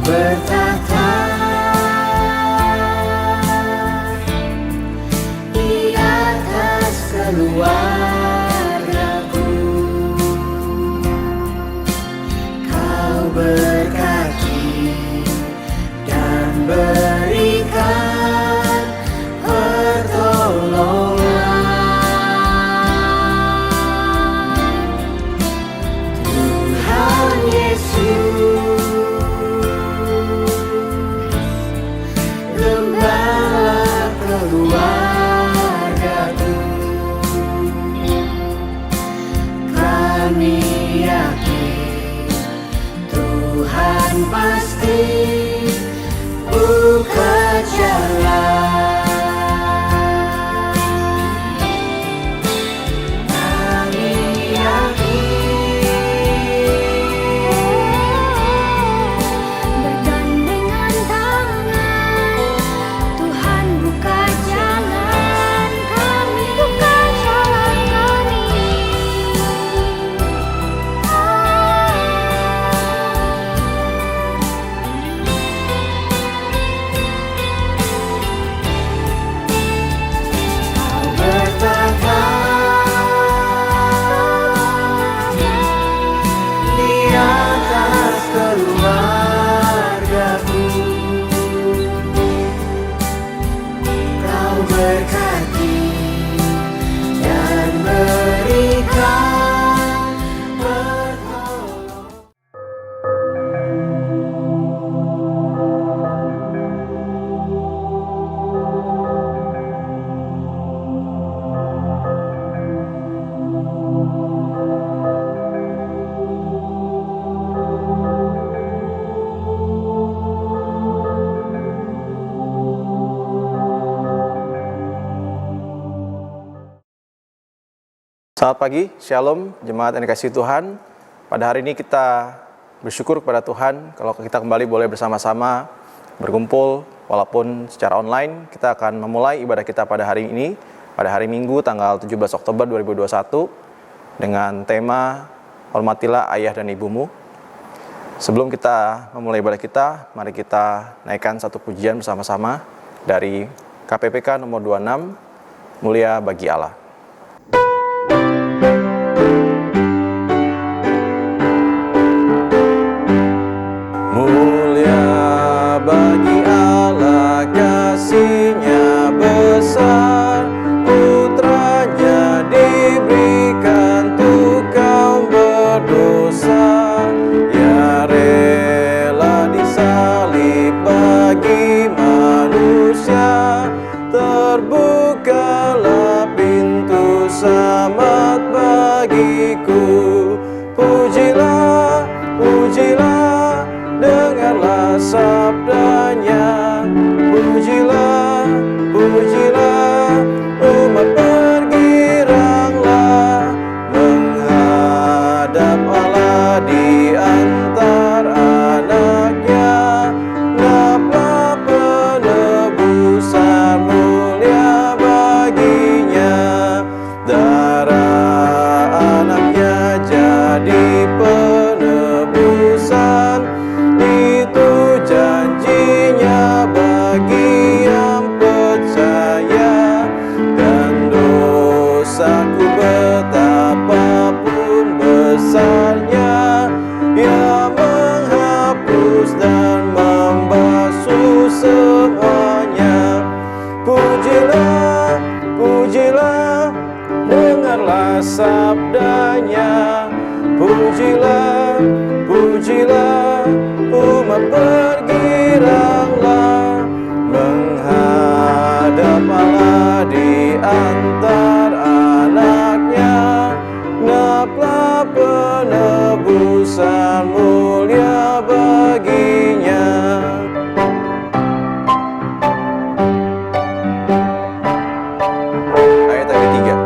bertata di atas keluargaku. Kau berkati dan berikan pertolongan. Tuhan Yesus, gembala keluargaku. Kami yakin Tuhan pasti buka jalan. Kami yakin bergandengan tangan, Tuhan buka jalan. Kami buka jalan kami. Kau bertata di atas keluargaku. Kau berkati dan berikan pertolongan. Selamat pagi, Shalom, jemaat yang dikasihi Tuhan. Pada hari ini kita bersyukur kepada Tuhan kalau kita kembali boleh bersama-sama berkumpul walaupun secara online. Kita akan memulai ibadah kita pada hari ini, pada hari Minggu tanggal 17 Oktober 2021 dengan tema Hormatilah Ayah dan Ibumu. Sebelum kita memulai ibadah kita, mari kita naikkan satu pujian bersama-sama dari KPPK nomor 26, Mulia Bagi Allah. Mulia bagi Allah, kasih-Nya besar, putranya diberikan untuk kaum berdosa. Ya rela disalib bagi manusia, terbukalah pintu selamat bagiku. Pujilah, pujilah, dengarlah sabdanya. Pujilah, pujilah, umat bergiranglah menghadap Allah di antara anaknya. Daplah penebusan mulia baginya. Darah anaknya jadi penebusan, itu janjinya bagi yang percaya. Dan dosaku betapapun besarnya, Ia menghapus dan membasuh semuanya. Pujilah, pujilah, dengarlah sabdanya. Pujilah, pujilah, umat bergiranglah menghadap Allah di antara anaknya. Genaplah penebusan mulia baginya. Ayat yang ketiga.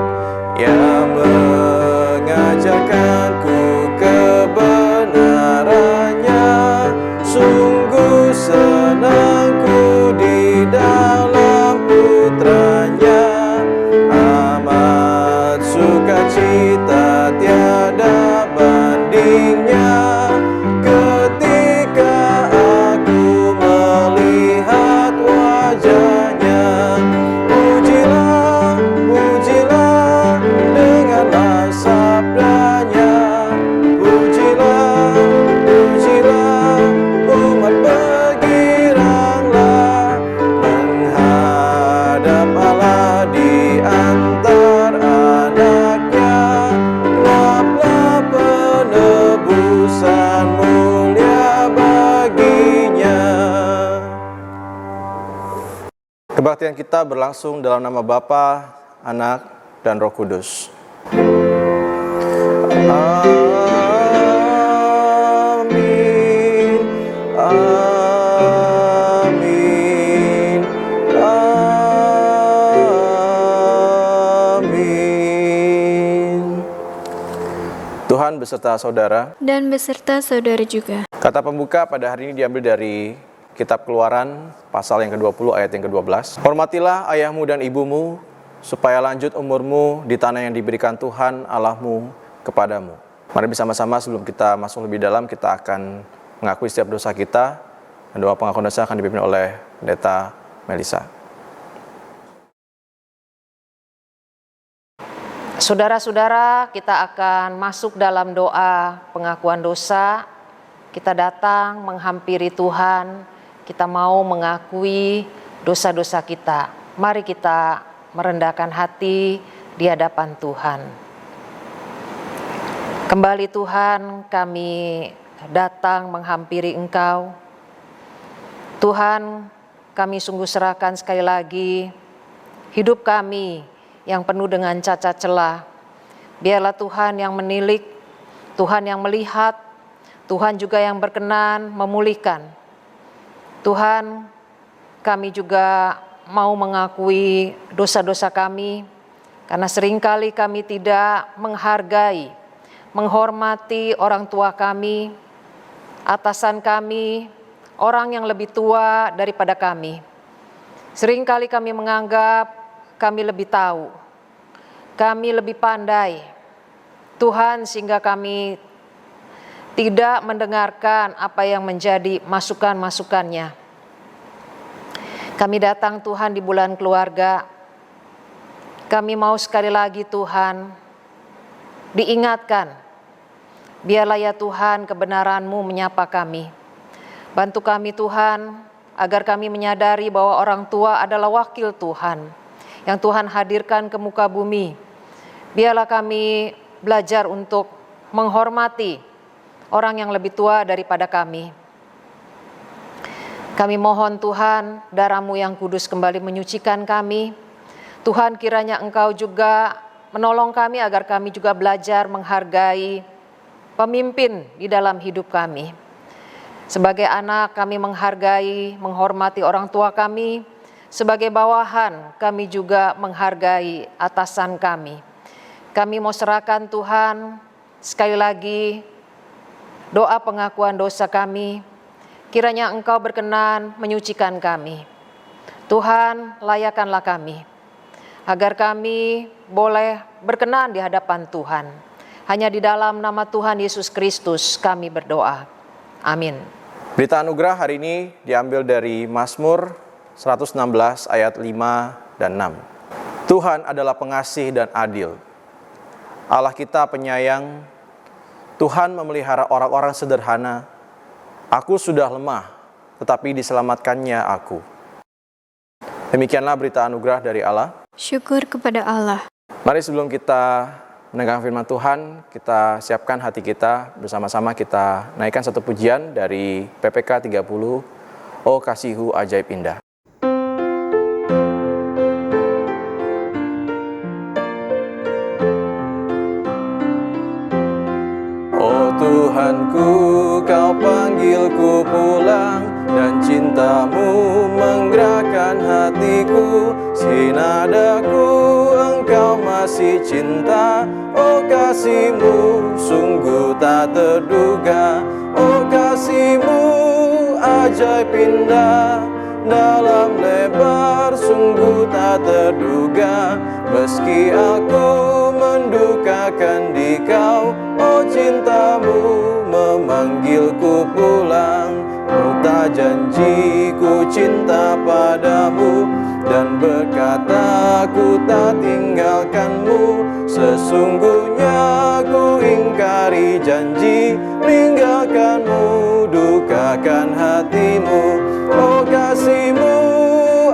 Yang mengajarkanku kebenaran Kebaktian kita berlangsung dalam nama Bapa, Anak, dan Roh Kudus. Amin. Amin. Amin. Tuhan beserta saudara. Dan beserta saudara juga. Kata pembuka pada hari ini diambil dari Kitab Keluaran, pasal yang ke-20 ayat yang ke-12. Hormatilah ayahmu dan ibumu, supaya lanjut umurmu di tanah yang diberikan Tuhan Allahmu kepadamu. Mari bersama-sama sebelum kita masuk lebih dalam, kita akan mengakui setiap dosa kita. Dan doa pengakuan dosa akan dipimpin oleh Pendeta Melisa. Saudara-saudara, kita akan masuk dalam doa pengakuan dosa. Kita datang menghampiri Tuhan, kita mau mengakui dosa-dosa kita. Mari kita merendahkan hati di hadapan Tuhan. Kembali Tuhan, kami datang menghampiri Engkau. Tuhan, kami sungguh serahkan sekali lagi hidup kami yang penuh dengan cacat celah. Biarlah Tuhan yang menilik, Tuhan yang melihat, Tuhan juga yang berkenan memulihkan. Tuhan, kami juga mau mengakui dosa-dosa kami, karena seringkali kami tidak menghargai, menghormati orang tua kami, atasan kami, orang yang lebih tua daripada kami. Seringkali kami menganggap kami lebih tahu, kami lebih pandai. Tuhan, sehingga kami tidak mendengarkan apa yang menjadi masukan-masukannya. Kami datang Tuhan di bulan keluarga. Kami mau sekali lagi Tuhan diingatkan. Biarlah ya Tuhan kebenaran-Mu menyapa kami. Bantu kami Tuhan agar kami menyadari bahwa orang tua adalah wakil Tuhan yang Tuhan hadirkan ke muka bumi. Biarlah kami belajar untuk menghormati orang yang lebih tua daripada kami. Kami mohon Tuhan, darah-Mu yang kudus kembali menyucikan kami. Tuhan, kiranya Engkau juga menolong kami agar kami juga belajar menghargai pemimpin di dalam hidup kami. Sebagai anak, kami menghargai, menghormati orang tua kami. Sebagai bawahan, kami juga menghargai atasan kami. Kami mau serahkan Tuhan, sekali lagi, doa pengakuan dosa kami, kiranya Engkau berkenan menyucikan kami. Tuhan, layakanlah kami, agar kami boleh berkenan di hadapan Tuhan. Hanya di dalam nama Tuhan Yesus Kristus kami berdoa. Amin. Berita anugerah hari ini diambil dari Mazmur 116 ayat 5 dan 6. Tuhan adalah pengasih dan adil. Allah kita penyayang. Tuhan memelihara orang-orang sederhana. Aku sudah lemah, tetapi diselamatkannya aku. Demikianlah berita anugerah dari Allah. Syukur kepada Allah. Mari sebelum kita mendengarkan firman Tuhan, kita siapkan hati kita, bersama-sama kita naikkan satu pujian dari PPK 30, Oh Kasih-Mu Ajaib Indah. Tuhanku, Kau panggilku pulang, dan cinta-Mu menggerakkan hatiku. Sinadaku, Engkau masih cinta. Oh kasih-Mu sungguh tak terduga. Oh kasih-Mu ajaib indah, dalam lebar sungguh tak terduga. Meski aku mendukakan di Kau, oh cinta-Mu memanggilku pulang. Oh tak janji ku cinta padamu, dan berkata ku tak tinggalkan-Mu. Sesungguhnya ku ingkari janji, meninggalkan-Mu, dukakan hati-Mu. Oh kasih-Mu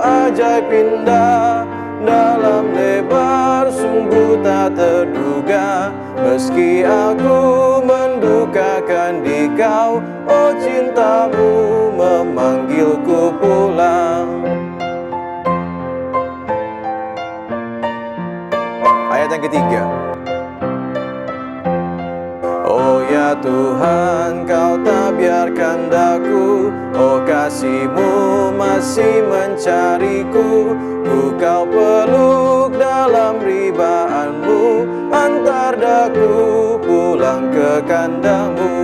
ajaib indah, dalam lebar sungguh tak terduga. Meski aku mendukakan di Kau, oh cinta-Mu memanggilku pulang. ya Tuhan, Kau tak biarkan daku. Oh kasih-Mu masih mencariku. Ku Kau peluk dalam ribaan-Mu, antar daku pulang ke kandang-Mu.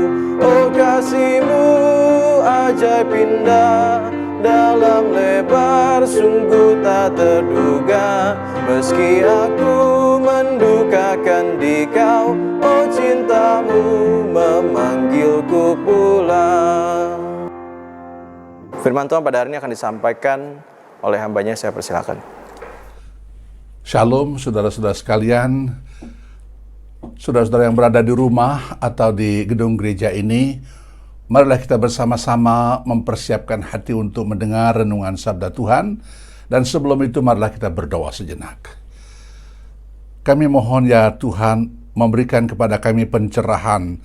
Oh kasih-Mu ajaib indah, dalam lebar sungguh tak terduga. Meski aku mendukakan di Kau, oh cinta-Mu memanggilku pulang. Firman Tuhan pada hari ini akan disampaikan oleh hambanya, saya persilakan. Shalom saudara-saudara sekalian, saudara-saudara yang berada di rumah atau di gedung gereja ini, marilah kita bersama-sama mempersiapkan hati untuk mendengar renungan sabda Tuhan. Dan sebelum itu marilah kita berdoa sejenak. Kami mohon ya Tuhan memberikan kepada kami pencerahan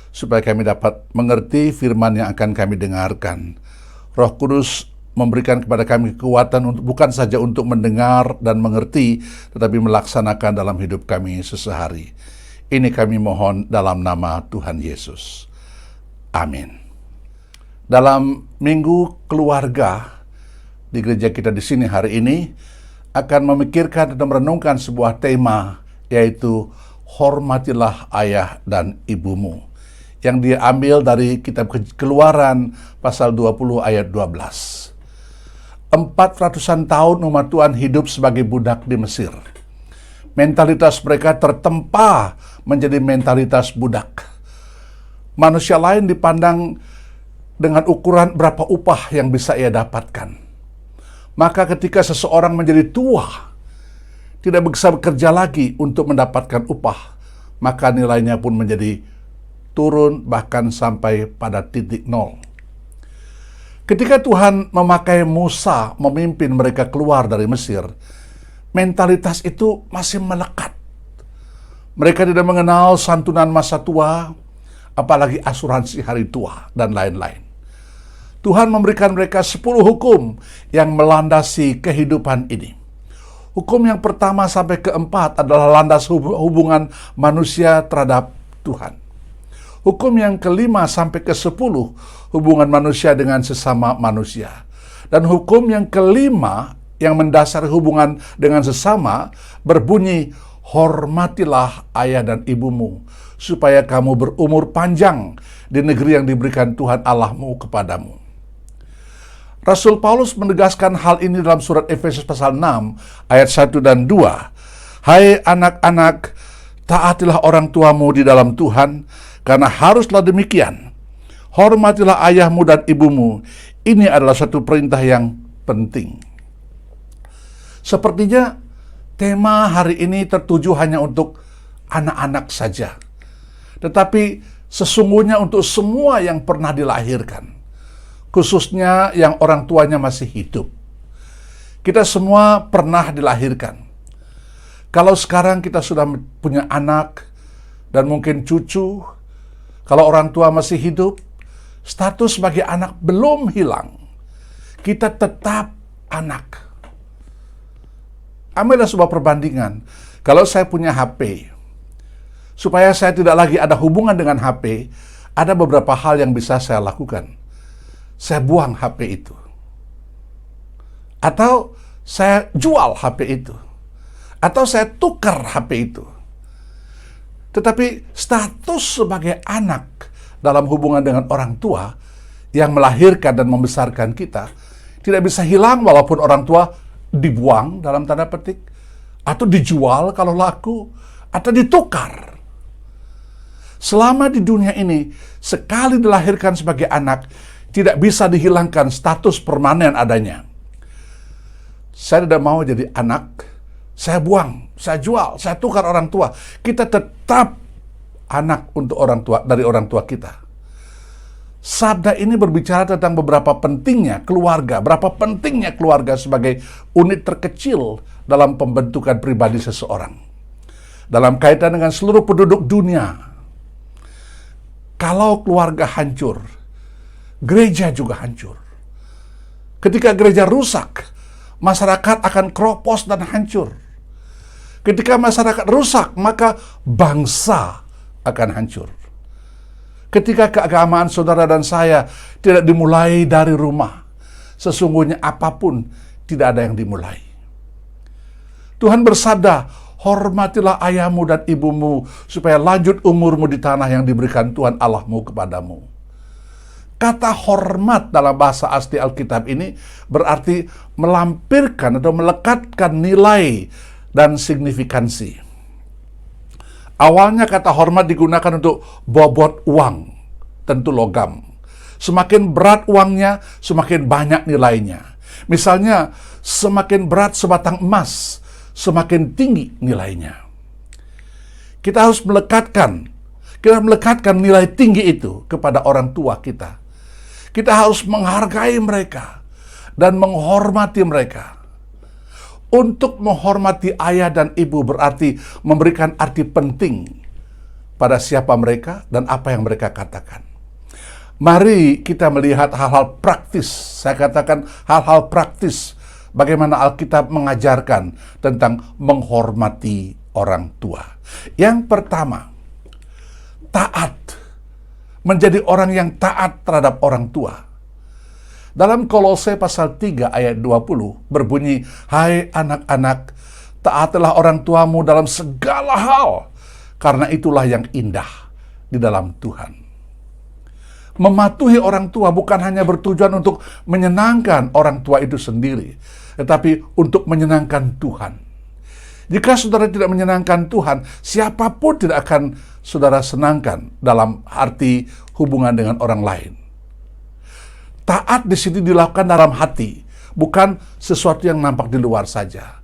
supaya kami dapat mengerti firman yang akan kami dengarkan. Roh Kudus memberikan kepada kami kekuatan untuk bukan saja untuk mendengar dan mengerti, tetapi melaksanakan dalam hidup kami sehari-hari. Ini kami mohon dalam nama Tuhan Yesus. Amin. Dalam minggu keluarga di gereja kita di sini hari ini akan memikirkan dan merenungkan sebuah tema, yaitu hormatilah ayah dan ibumu, yang diambil dari kitab Keluaran pasal 20 ayat 12. 400-an tahun umat Tuhan hidup sebagai budak di Mesir. Mentalitas mereka tertempa menjadi mentalitas budak. Manusia lain dipandang dengan ukuran berapa upah yang bisa ia dapatkan. Maka ketika seseorang menjadi tua, tidak bisa bekerja lagi untuk mendapatkan upah, maka nilainya pun menjadi turun bahkan sampai pada titik nol. Ketika Tuhan memakai Musa memimpin mereka keluar dari Mesir, mentalitas itu masih melekat. Mereka tidak mengenal santunan masa tua, apalagi asuransi hari tua, dan lain-lain. Tuhan memberikan mereka 10 hukum yang melandasi kehidupan ini. Hukum yang pertama sampai keempat adalah landas hubungan manusia terhadap Tuhan. Hukum yang kelima sampai ke-10, hubungan manusia dengan sesama manusia. Dan hukum yang kelima yang mendasari hubungan dengan sesama berbunyi, hormatilah ayah dan ibumu, supaya kamu berumur panjang di negeri yang diberikan Tuhan Allahmu kepadamu. Rasul Paulus menegaskan hal ini dalam surat Efesus pasal 6 ayat 1 dan 2. Hai anak-anak, taatilah orang tuamu di dalam Tuhan, karena haruslah demikian. Hormatilah ayahmu dan ibumu. Ini adalah satu perintah yang penting. Sepertinya tema hari ini tertuju hanya untuk anak-anak saja. Tetapi sesungguhnya untuk semua yang pernah dilahirkan. Khususnya yang orang tuanya masih hidup. Kita semua pernah dilahirkan. Kalau sekarang kita sudah punya anak dan mungkin cucu, kalau orang tua masih hidup, status sebagai anak belum hilang. Kita tetap anak. Ambillah sebuah perbandingan. Kalau saya punya HP, supaya saya tidak lagi ada hubungan dengan HP, ada beberapa hal yang bisa saya lakukan. Saya buang HP itu. Atau saya jual HP itu. Atau saya tukar HP itu. Tetapi status sebagai anak dalam hubungan dengan orang tua yang melahirkan dan membesarkan kita tidak bisa hilang walaupun orang tua dibuang dalam tanda petik, atau dijual kalau laku, atau ditukar. Selama di dunia ini, sekali dilahirkan sebagai anak, tidak bisa dihilangkan status permanen adanya. Saya tidak mau jadi anak, saya buang, saya jual, saya tukar orang tua. Kita tetap anak untuk orang tua, dari orang tua kita. Sabda ini berbicara tentang beberapa pentingnya keluarga, berapa pentingnya keluarga sebagai unit terkecil dalam pembentukan pribadi seseorang. Dalam kaitan dengan seluruh penduduk dunia, kalau keluarga hancur, gereja juga hancur. Ketika gereja rusak, masyarakat akan keropos dan hancur. Ketika masyarakat rusak, maka bangsa akan hancur. Ketika keagamaan saudara dan saya tidak dimulai dari rumah, sesungguhnya apapun tidak ada yang dimulai. Tuhan bersabda, hormatilah ayahmu dan ibumu supaya lanjut umurmu di tanah yang diberikan Tuhan Allahmu kepadamu. Kata hormat dalam bahasa asli Alkitab ini berarti melampirkan atau melekatkan nilai dan signifikansi. Awalnya kata hormat digunakan untuk bobot uang, tentu logam. Semakin berat uangnya, semakin banyak nilainya. Misalnya, semakin berat sebatang emas, semakin tinggi nilainya. Kita harus melekatkan nilai tinggi itu kepada orang tua kita. Kita harus menghargai mereka dan menghormati mereka. Untuk menghormati ayah dan ibu berarti memberikan arti penting pada siapa mereka dan apa yang mereka katakan. Mari kita melihat hal-hal praktis. Saya katakan hal-hal praktis bagaimana Alkitab mengajarkan tentang menghormati orang tua. Yang pertama, taat. Menjadi orang yang taat terhadap orang tua. Dalam Kolose pasal 3 ayat 20 berbunyi, "Hai anak-anak, taatilah orang tuamu dalam segala hal, karena itulah yang indah di dalam Tuhan." Mematuhi orang tua bukan hanya bertujuan untuk menyenangkan orang tua itu sendiri, tetapi untuk menyenangkan Tuhan. Jika saudara tidak menyenangkan Tuhan, siapapun tidak akan saudara senangkan dalam arti hubungan dengan orang lain. Taat di sini dilakukan dalam hati, bukan sesuatu yang nampak di luar saja.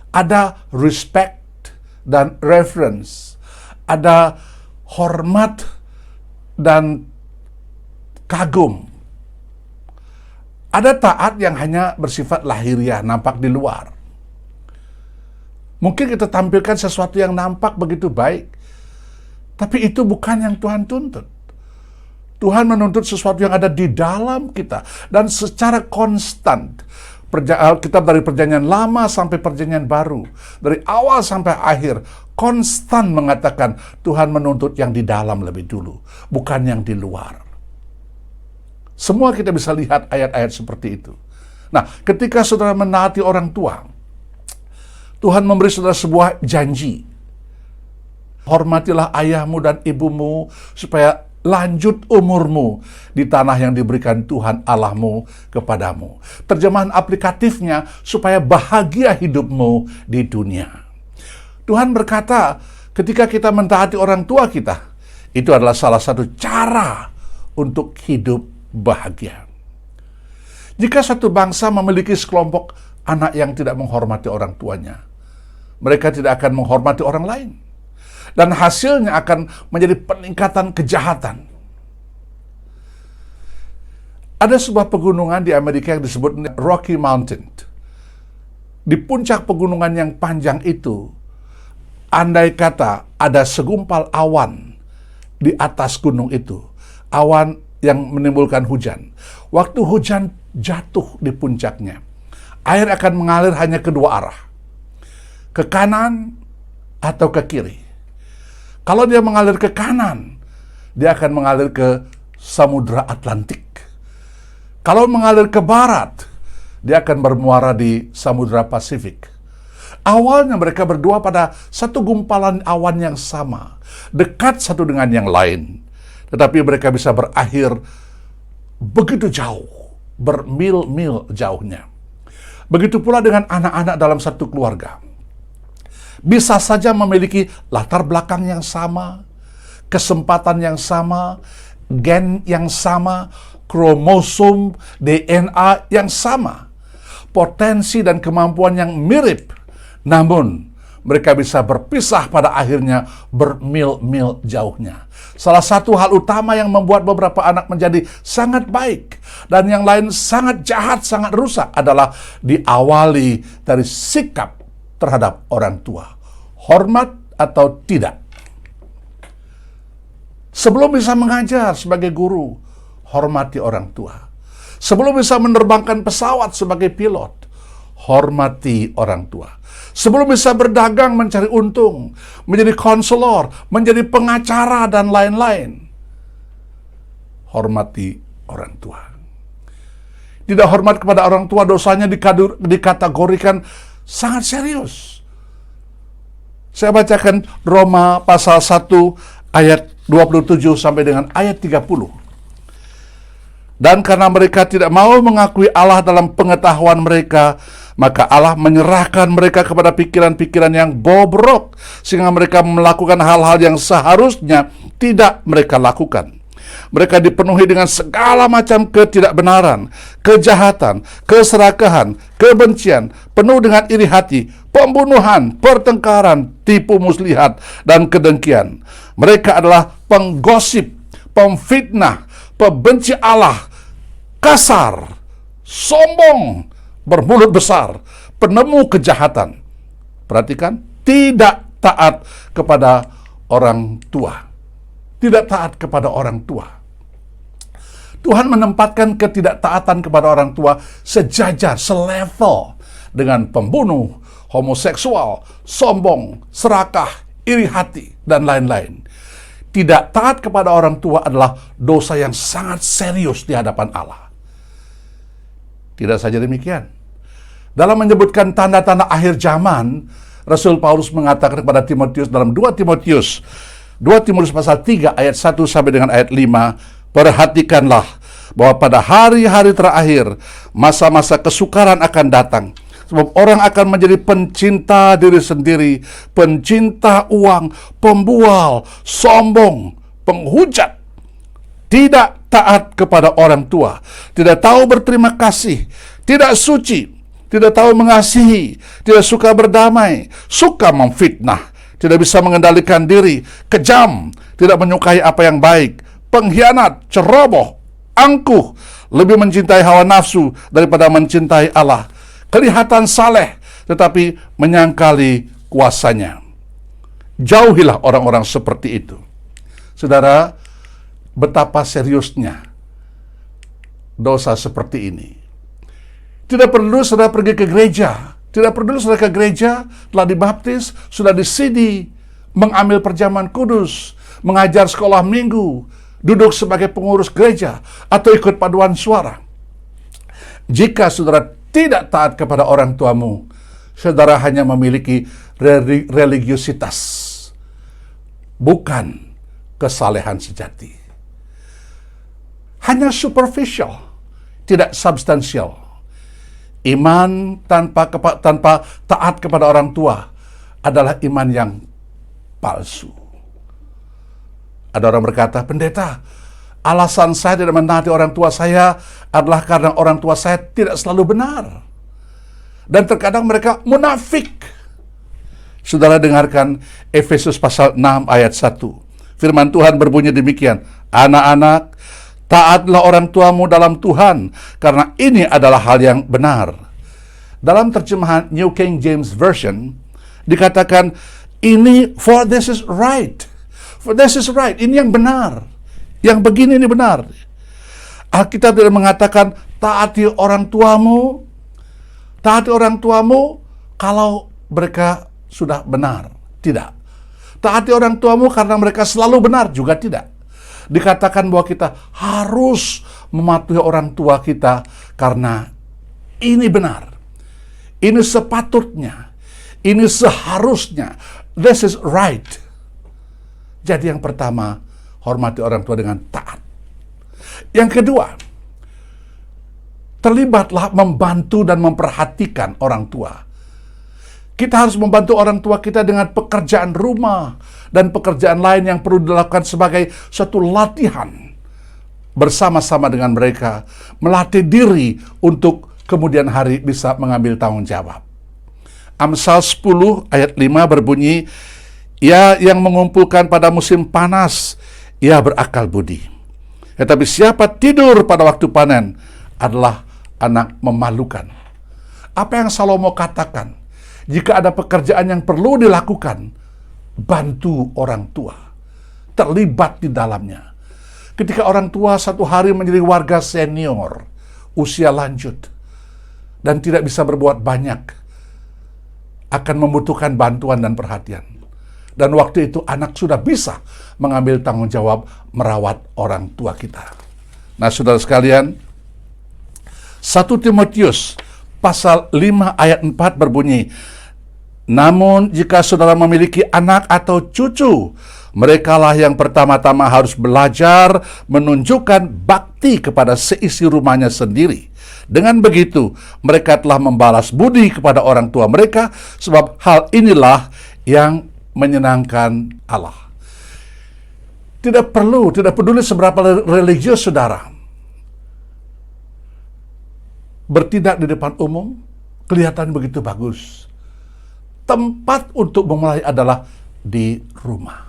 Ada respect dan reverence, ada hormat dan kagum. Ada taat yang hanya bersifat lahiriah, nampak di luar. Mungkin kita tampilkan sesuatu yang nampak begitu baik, tapi itu bukan yang Tuhan tuntut. Tuhan menuntut sesuatu yang ada di dalam kita dan secara konstan. Kitab dari Perjanjian Lama sampai Perjanjian Baru, dari awal sampai akhir, konstan mengatakan Tuhan menuntut yang di dalam lebih dulu, bukan yang di luar. Semua kita bisa lihat ayat-ayat seperti itu. Nah, ketika saudara menaati orang tua, Tuhan memberi saudara sebuah janji. Hormatilah ayahmu dan ibumu supaya lanjut umurmu di tanah yang diberikan Tuhan Allahmu kepadamu. Terjemahan aplikatifnya, supaya bahagia hidupmu di dunia. Tuhan berkata, ketika kita mentaati orang tua kita, itu adalah salah satu cara untuk hidup bahagia. Jika satu bangsa memiliki sekelompok anak yang tidak menghormati orang tuanya, mereka tidak akan menghormati orang lain. Dan hasilnya akan menjadi peningkatan kejahatan. Ada sebuah pegunungan di Amerika yang disebut Rocky Mountain. Di puncak pegunungan yang panjang itu, andai kata ada segumpal awan di atas gunung itu, awan yang menimbulkan hujan. Waktu hujan jatuh di puncaknya, air akan mengalir hanya ke dua arah, ke kanan atau ke kiri. Kalau dia mengalir ke kanan, dia akan mengalir ke Samudra Atlantik. Kalau mengalir ke barat, dia akan bermuara di Samudra Pasifik. Awalnya mereka berdua pada satu gumpalan awan yang sama, dekat satu dengan yang lain. Tetapi mereka bisa berakhir begitu jauh, bermil-mil jauhnya. Begitu pula dengan anak-anak dalam satu keluarga. Bisa saja memiliki latar belakang yang sama, kesempatan yang sama, gen yang sama, kromosom, DNA yang sama, potensi dan kemampuan yang mirip. Namun, mereka bisa berpisah pada akhirnya bermil-mil jauhnya. Salah satu hal utama yang membuat beberapa anak menjadi sangat baik dan yang lain sangat jahat, sangat rusak adalah diawali dari sikap terhadap orang tua. Hormat atau tidak. Sebelum bisa mengajar sebagai guru, hormati orang tua. Sebelum bisa menerbangkan pesawat sebagai pilot, hormati orang tua. Sebelum bisa berdagang mencari untung, menjadi konselor, menjadi pengacara dan lain-lain, hormati orang tua. Tidak hormat kepada orang tua, dosanya dikategorikan sangat serius. Saya bacakan Roma pasal 1 ayat 27 sampai dengan ayat 30. Dan karena mereka tidak mau mengakui Allah dalam pengetahuan mereka, maka Allah menyerahkan mereka kepada pikiran-pikiran yang bobrok, sehingga mereka melakukan hal-hal yang seharusnya tidak mereka lakukan. Mereka dipenuhi dengan segala macam ketidakbenaran, kejahatan, keserakahan, kebencian, penuh dengan iri hati, pembunuhan, pertengkaran, tipu muslihat, dan kedengkian. Mereka adalah penggosip, pemfitnah, pembenci Allah, kasar, sombong, bermulut besar, penemu kejahatan. Perhatikan, tidak taat kepada orang tua. Tidak taat kepada orang tua. Tuhan menempatkan ketidaktaatan kepada orang tua sejajar, selevel dengan pembunuh, homoseksual, sombong, serakah, iri hati, dan lain-lain. Tidak taat kepada orang tua adalah dosa yang sangat serius di hadapan Allah. Tidak saja demikian. Dalam menyebutkan tanda-tanda akhir zaman, Rasul Paulus mengatakan kepada Timotius dalam 2 Timotius pasal 3 ayat 1 sampai dengan ayat 5, perhatikanlah bahwa pada hari-hari terakhir masa-masa kesukaran akan datang. Sebab orang akan menjadi pencinta diri sendiri, pencinta uang, pembual, sombong, penghujat, tidak taat kepada orang tua, tidak tahu berterima kasih, tidak suci, tidak tahu mengasihi, tidak suka berdamai, suka memfitnah, tidak bisa mengendalikan diri, kejam, tidak menyukai apa yang baik, pengkhianat, ceroboh, angkuh, lebih mencintai hawa nafsu daripada mencintai Allah, kelihatan saleh tetapi menyangkali kuasanya. Jauhilah orang-orang seperti itu. Saudara, betapa seriusnya dosa seperti ini. Tidak perlu saudara pergi ke gereja, tidak perlu saudara ke gereja, telah dibaptis, sudah disidi, mengambil perjamuan kudus, mengajar sekolah minggu, duduk sebagai pengurus gereja, atau ikut paduan suara. Jika saudara tidak taat kepada orang tuamu, saudara hanya memiliki religiositas, bukan kesalehan sejati. Hanya superficial, tidak substansial. Iman tanpa taat kepada orang tua adalah iman yang palsu. Ada orang berkata, pendeta, alasan saya tidak menaati orang tua saya adalah karena orang tua saya tidak selalu benar. Dan terkadang mereka munafik. Saudara dengarkan Efesus pasal 6 ayat 1. Firman Tuhan berbunyi demikian, anak-anak, taatlah orang tuamu dalam Tuhan, karena ini adalah hal yang benar. Dalam terjemahan New King James Version, dikatakan, ini, for this is right. For this is right, ini yang benar. Yang begini ini benar. Alkitab tidak mengatakan, taati orang tuamu kalau mereka sudah benar. Tidak. Taati orang tuamu karena mereka selalu benar, juga tidak. Dikatakan bahwa kita harus mematuhi orang tua kita karena ini benar. Ini sepatutnya. Ini seharusnya. This is right. Jadi yang pertama, hormati orang tua dengan taat. Yang kedua, terlibatlah membantu dan memperhatikan orang tua. Kita harus membantu orang tua kita dengan pekerjaan rumah dan pekerjaan lain yang perlu dilakukan sebagai suatu latihan bersama-sama dengan mereka, melatih diri untuk kemudian hari bisa mengambil tanggung jawab. Amsal 10 ayat 5 berbunyi, ia yang mengumpulkan pada musim panas, ia berakal budi. Tetapi siapa tidur pada waktu panen adalah anak memalukan. Apa yang Salomo katakan? Jika ada pekerjaan yang perlu dilakukan, bantu orang tua. Terlibat di dalamnya. Ketika orang tua satu hari menjadi warga senior, usia lanjut, dan tidak bisa berbuat banyak, akan membutuhkan bantuan dan perhatian. Dan waktu itu anak sudah bisa mengambil tanggung jawab merawat orang tua kita. Nah, saudara sekalian, 1 Timotius pasal 5 ayat 4 berbunyi, namun jika saudara memiliki anak atau cucu, merekalah yang pertama-tama harus belajar menunjukkan bakti kepada seisi rumahnya sendiri. Dengan begitu, mereka telah membalas budi kepada orang tua mereka, sebab hal inilah yang menyenangkan Allah. Tidak peduli seberapa religius saudara, bertindak di depan umum kelihatan begitu bagus. Tempat untuk memulai adalah di rumah.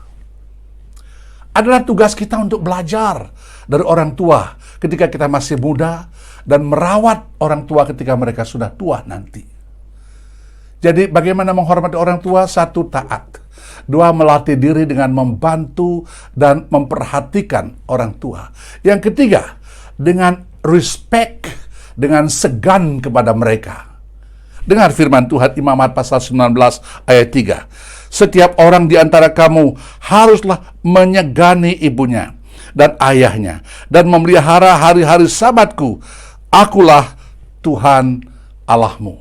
Adalah tugas kita untuk belajar dari orang tua ketika kita masih muda dan merawat orang tua ketika mereka sudah tua nanti. Jadi bagaimana menghormati orang tua? 1, taat. 2, melatih diri dengan membantu dan memperhatikan orang tua. Yang ketiga, dengan respect, dengan segan kepada mereka. Dengar firman Tuhan Imamat pasal 19 ayat 3. Setiap orang di antara kamu haruslah menyegani ibunya dan ayahnya dan memelihara hari-hari Sabatku. Akulah Tuhan Allahmu.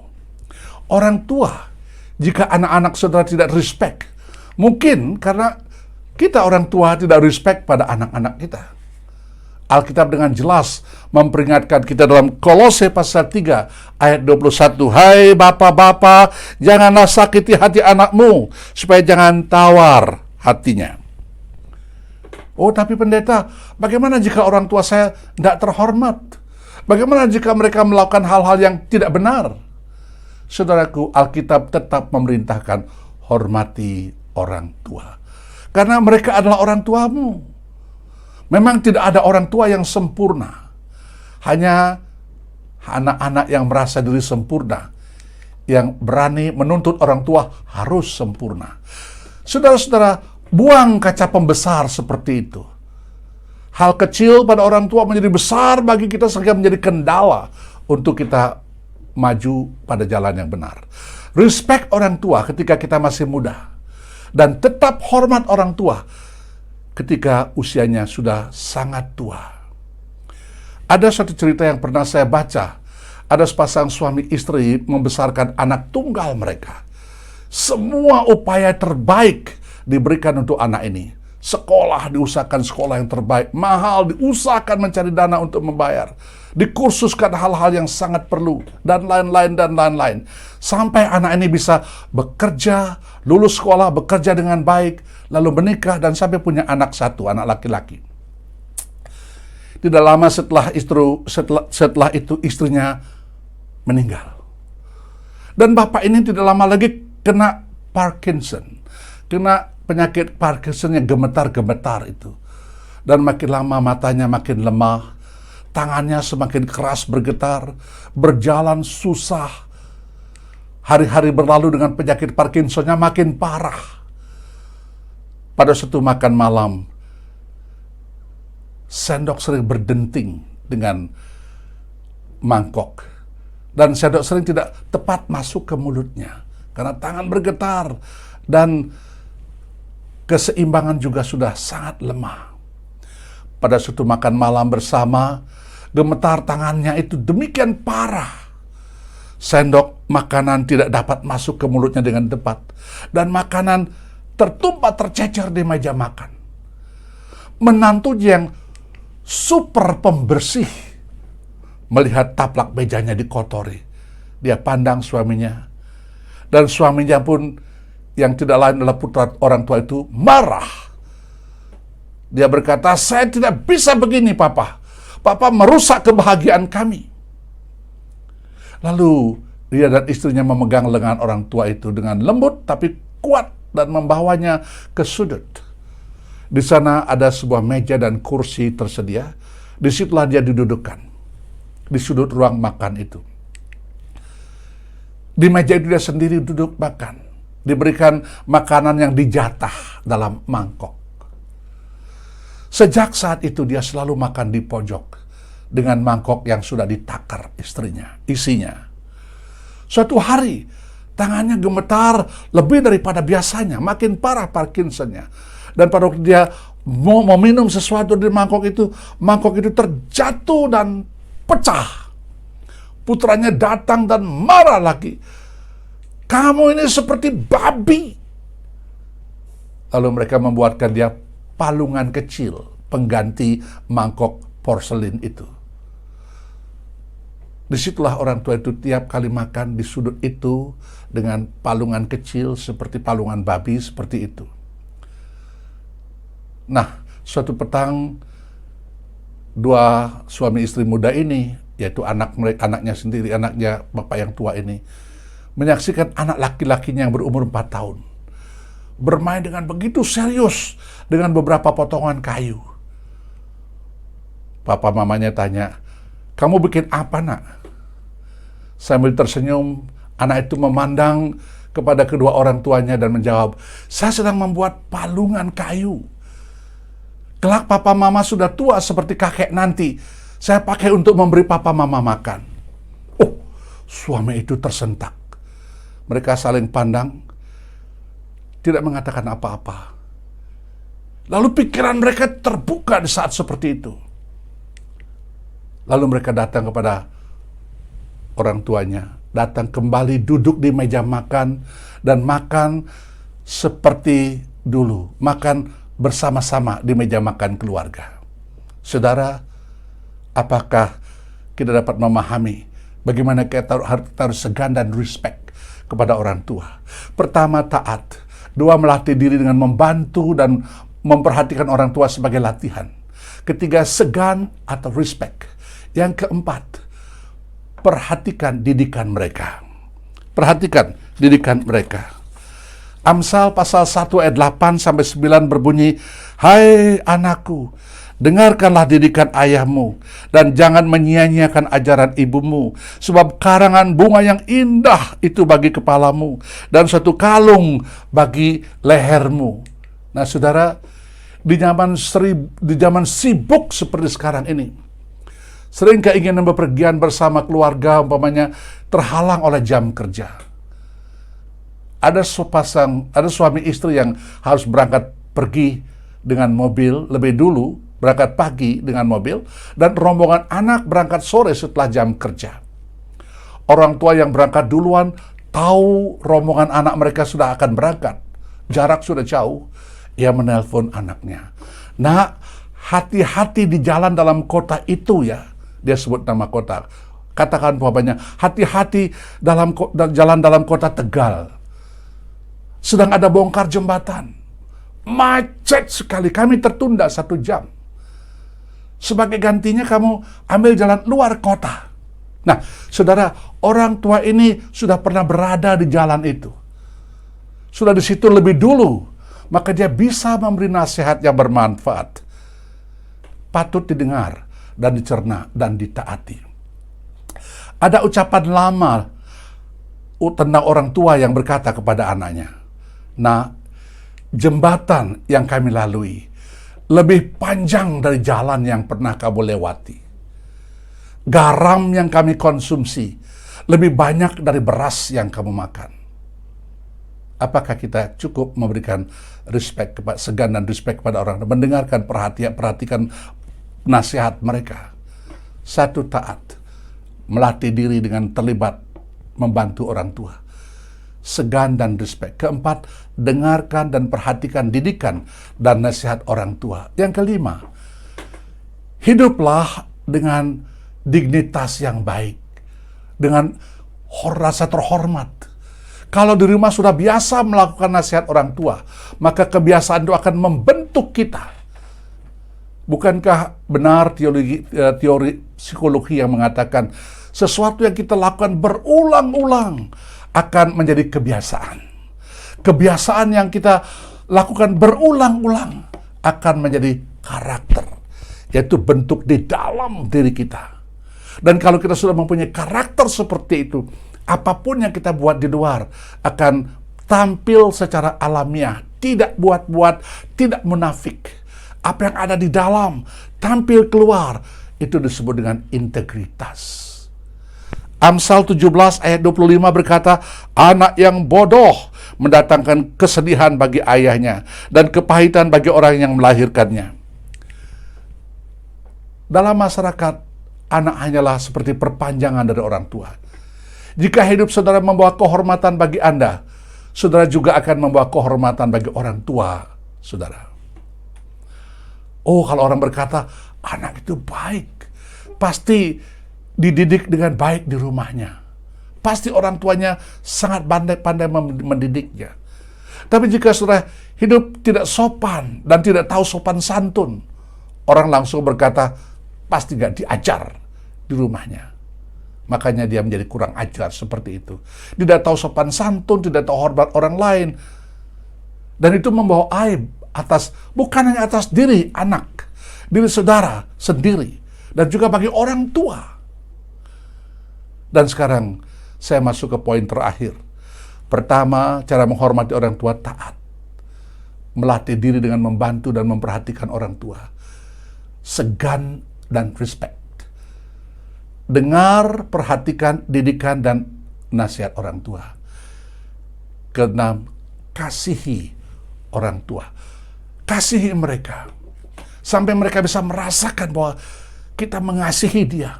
Orang tua, jika anak-anak saudara tidak respect, mungkin karena kita orang tua tidak respect pada anak-anak kita. Alkitab dengan jelas memperingatkan kita dalam Kolose pasal 3 ayat 21. Hai bapak-bapak, janganlah sakiti hati anakmu, supaya jangan tawar hatinya. Oh, tapi pendeta, bagaimana jika orang tua saya tidak terhormat? Bagaimana jika mereka melakukan hal-hal yang tidak benar? Saudaraku, Alkitab tetap memerintahkan hormati orang tua. Karena mereka adalah orang tuamu. Memang tidak ada orang tua yang sempurna. Hanya anak-anak yang merasa diri sempurna, yang berani menuntut orang tua harus sempurna. Saudara-saudara, buang kaca pembesar seperti itu. Hal kecil pada orang tua menjadi besar bagi kita sehingga menjadi kendala untuk kita maju pada jalan yang benar. Respect orang tua ketika kita masih muda. Dan tetap hormat orang tua ketika usianya sudah sangat tua. Ada satu cerita yang pernah saya baca. Ada sepasang suami istri membesarkan anak tunggal mereka. Semua upaya terbaik diberikan untuk anak ini. Sekolah, diusahakan sekolah yang terbaik. Mahal, diusahakan mencari dana untuk membayar. Dikursuskan hal-hal yang sangat perlu. Dan lain-lain. Sampai anak ini bisa bekerja, lulus sekolah, bekerja dengan baik, lalu menikah, dan sampai punya anak satu, anak laki-laki. Tidak lama setelah itu istrinya meninggal. Dan bapak ini tidak lama lagi kena Parkinson. Kena penyakit Parkinson yang gemetar-gemetar itu. Dan makin lama matanya makin lemah, tangannya semakin keras bergetar, berjalan susah. Hari-hari berlalu dengan penyakit Parkinsonnya makin parah. Pada suatu makan malam, sendok sering berdenting dengan mangkok. Dan sendok sering tidak tepat masuk ke mulutnya. Karena tangan bergetar dan keseimbangan juga sudah sangat lemah. Pada suatu makan malam bersama, gemetar tangannya itu demikian parah. Sendok makanan tidak dapat masuk ke mulutnya dengan tepat. Dan makanan tertumpah tercecer di meja makan. Menantu yang super pembersih melihat taplak mejanya dikotori. Dia pandang suaminya. Dan suaminya pun yang tidak lain adalah putra orang tua itu marah. Dia berkata, saya tidak bisa begini papa. Papa merusak kebahagiaan kami. Lalu dia dan istrinya memegang lengan orang tua itu dengan lembut tapi kuat dan membawanya ke sudut. Di sana ada sebuah meja dan kursi tersedia. Disitulah dia didudukkan di sudut ruang makan itu. Di meja itu dia sendiri duduk makan. Diberikan makanan yang dijatah dalam mangkok. Sejak saat itu dia selalu makan di pojok dengan mangkok yang sudah ditakar isinya. Suatu hari tangannya gemetar lebih daripada biasanya, makin parah Parkinsonnya. Dan pada waktu dia mau meminum sesuatu dari mangkok itu terjatuh dan pecah. Putranya datang dan marah lagi. Kamu ini seperti babi. Lalu mereka membuatkan dia palungan kecil, pengganti mangkok porselin itu. Disitulah orang tua itu tiap kali makan di sudut itu dengan palungan kecil seperti palungan babi seperti itu. Nah, suatu petang dua suami istri muda ini, yaitu anaknya sendiri, anaknya bapak yang tua ini, menyaksikan anak laki-lakinya yang berumur 4 tahun bermain dengan begitu serius dengan beberapa potongan kayu. Papa mamanya tanya, "Kamu bikin apa, nak?" Sambil tersenyum, anak itu memandang kepada kedua orang tuanya dan menjawab, "Saya sedang membuat palungan kayu. Kelak papa mama sudah tua seperti kakek nanti. Saya pakai untuk memberi papa mama makan." Oh, suami itu tersentak. Mereka saling pandang, tidak mengatakan apa-apa. Lalu pikiran mereka terbuka di saat seperti itu. Lalu mereka datang kepada orang tuanya, datang kembali duduk di meja makan dan makan seperti dulu, makan bersama-sama di meja makan keluarga. Saudara, apakah kita dapat memahami bagaimana kita harus segan dan respect kepada orang tua? Pertama, taat. Dua, melatih diri dengan membantu dan memperhatikan orang tua sebagai latihan. Ketiga, segan atau respect. Yang keempat, perhatikan didikan mereka. Perhatikan didikan mereka. Amsal pasal 1 ayat 8 sampai 9 berbunyi, "Hai anakku, dengarkanlah didikan ayahmu, dan jangan menyia-nyiakan ajaran ibumu, sebab karangan bunga yang indah itu bagi kepalamu, dan satu kalung bagi lehermu." Nah saudara, di zaman sibuk seperti sekarang ini, sering keinginan bepergian bersama keluarga umpamanya terhalang oleh jam kerja. Ada suami istri yang harus berangkat pergi dengan mobil lebih dulu, berangkat pagi dengan mobil, dan rombongan anak berangkat sore setelah jam kerja. Orang tua yang berangkat duluan tahu rombongan anak mereka sudah akan berangkat. Jarak sudah jauh. Ia menelpon anaknya, "Nak, hati-hati di jalan dalam kota itu ya." Dia sebut nama kota. Katakan umpamanya, "Hati-hati jalan dalam kota Tegal. Sedang ada bongkar jembatan. Macet sekali, kami tertunda 1 jam. Sebagai gantinya kamu ambil jalan luar kota." Nah, saudara, orang tua ini sudah pernah berada di jalan itu. Sudah di situ lebih dulu, maka dia bisa memberi nasihat yang bermanfaat. Patut didengar dan dicerna dan ditaati. Ada ucapan lama tentang orang tua yang berkata kepada anaknya, "Nah, jembatan yang kami lalui lebih panjang dari jalan yang pernah kamu lewati. Garam yang kami konsumsi lebih banyak dari beras yang kamu makan." Apakah kita cukup memberikan respect, segan dan respect kepada orang, mendengarkan, perhatikan nasihat mereka? 1, taat, melatih diri dengan terlibat membantu orang tua. Segan dan respect. Keempat, dengarkan dan perhatikan didikan dan nasihat orang tua. Yang kelima, hiduplah dengan dignitas yang baik, dengan rasa terhormat. Kalau di rumah sudah biasa melakukan nasihat orang tua, maka kebiasaan itu akan membentuk kita. Bukankah benar teori psikologi yang mengatakan sesuatu yang kita lakukan berulang-ulang akan menjadi kebiasaan. Kebiasaan yang kita lakukan berulang-ulang akan menjadi karakter, yaitu bentuk di dalam diri kita. Dan kalau kita sudah mempunyai karakter seperti itu, apapun yang kita buat di luar akan tampil secara alamiah, tidak buat-buat, tidak munafik. Apa yang ada di dalam tampil keluar, itu disebut dengan integritas. Amsal 17 ayat 25 berkata, "Anak yang bodoh mendatangkan kesedihan bagi ayahnya dan kepahitan bagi orang yang melahirkannya. Dalam masyarakat, anak hanyalah seperti perpanjangan dari orang tua. Jika hidup saudara membawa kehormatan bagi Anda, saudara juga akan membawa kehormatan bagi orang tua saudara. Oh, kalau orang berkata, anak itu baik, pasti dididik dengan baik di rumahnya. Pasti orang tuanya sangat pandai-pandai mendidiknya. Tapi jika saudara hidup tidak sopan dan tidak tahu sopan santun, orang langsung berkata, pasti gak diajar di rumahnya. Makanya dia menjadi kurang ajar seperti itu. Tidak tahu sopan santun, tidak tahu hormat orang lain. Dan itu membawa aib bukan hanya atas diri anak, diri saudara sendiri, dan juga bagi orang tua. Dan sekarang saya masuk ke poin terakhir. Pertama, cara menghormati orang tua, taat. Melatih diri dengan membantu dan memperhatikan orang tua. Segan dan respect. Dengar, perhatikan, didikan, dan nasihat orang tua. Keenam, kasihi orang tua. Kasihi mereka. Sampai mereka bisa merasakan bahwa kita mengasihi dia.